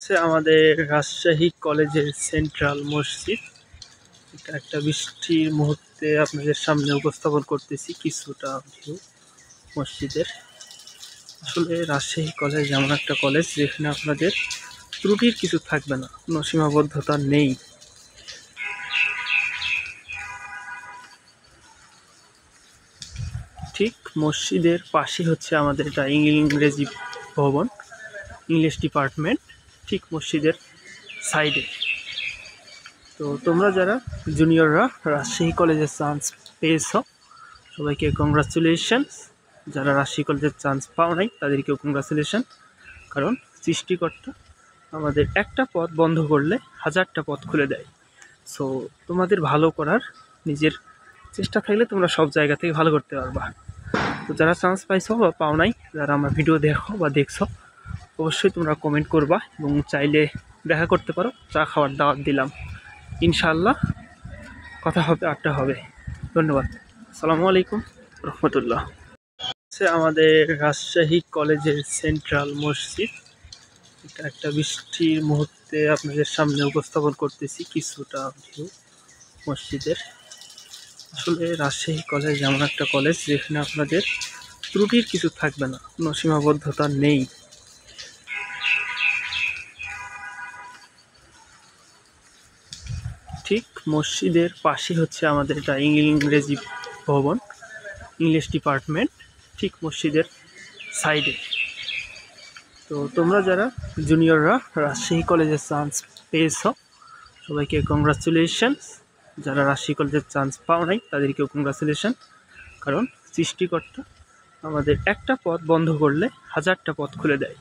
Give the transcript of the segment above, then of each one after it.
হচ্ছে আমাদের রাজশাহী কলেজের সেন্ট্রাল মসজিদ। এটা একটা বৃষ্টির মুহূর্তে আপনাদের সামনে উপস্থাপন করতেছি কিছুটা ভিউ মসজিদের। আসলে রাজশাহী কলেজ এমন একটা কলেজ যেখানে আপনাদের ত্রুটির কিছু থাকবে না, কোনো সীমাবদ্ধতা নেই। ঠিক মসজিদের পাশে হচ্ছে আমাদের এটা ইংরেজি ভবন, ইংলিশ ডিপার্টমেন্ট, ঠিক মসজিদের সাইডে। তো তোমরা যারা জুনিয়ররা রাজশাহী কলেজের চান্স পেয়েছ সবাইকে কংগ্রাচুলেশনস। যারা রাজশাহী কলেজের চান্স পাও নাই তাদেরকেও কংগ্রাচুলেশন, কারণ সৃষ্টিকর্তা আমাদের একটা পথ বন্ধ করলে হাজারটা পথ খুলে দেয়। সো তোমাদের ভালো করার নিজের চেষ্টা থাকলে তোমরা সব জায়গা থেকে ভালো করতে পারবা। তো যারা চান্স পাইছো বা পাও নাই, যারা আমার ভিডিও দেখো বা দেখছো, অবশ্যই তোমরা কমেন্ট করবা এবং চাইলে দেখা করতে পারো। চা খাওয়ার দাওয়াত দিলাম, ইনশাআল্লাহ কথা হবে, আড্ডা হবে। ধন্যবাদ। আসসালামু আলাইকুম রহমতুল্লাহ। হচ্ছে আমাদের রাজশাহী কলেজের সেন্ট্রাল মসজিদ। এটা একটা বৃষ্টির মুহূর্তে আপনাদের সামনে উপস্থাপন করতেছি কিছুটা ভিউ মসজিদের। আসলে রাজশাহী কলেজ এমন একটা কলেজ যেখানে আপনাদের ত্রুটির কিছু থাকবে না, কোনো সীমাবদ্ধতা নেই। ঠিক মসজিদের পাশে হচ্ছে আমাদের এটা ইংরেজি ভবন, ইংলিশ ডিপার্টমেন্ট, ঠিক মসজিদের সাইডে। তো তোমরা যারা জুনিয়ররা রাজশাহী কলেজের চান্স পেয়েছ সবাইকে কংগ্রাচুলেশনস। যারা রাজশাহী কলেজের চান্স পাও নাই তাদেরকেও কংগ্রাচুলেশন, কারণ সৃষ্টিকর্তা আমাদের একটা পথ বন্ধ করলে হাজারটা পথ খুলে দেয়।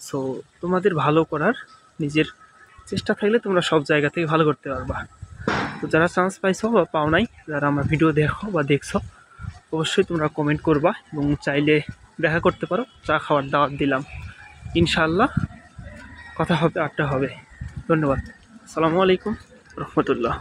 সো তোমাদের ভালো করার নিজের চেষ্টা থাকলে তোমরা সব জায়গা থেকে ভালো করতে পারবা। তো যারা চান্স পাইছো বা পাও নাই, যারা আমার ভিডিও দেখো বা দেখছো, অবশ্যই তোমরা কমেন্ট করবা এবং চাইলে দেখা করতে পারো। চা খাওয়ার দাওয়াত দিলাম, ইনশাআল্লাহ কথা হবে, আড্ডা হবে। ধন্যবাদ। আসসালামু আলাইকুম রহমতুল্লাহ।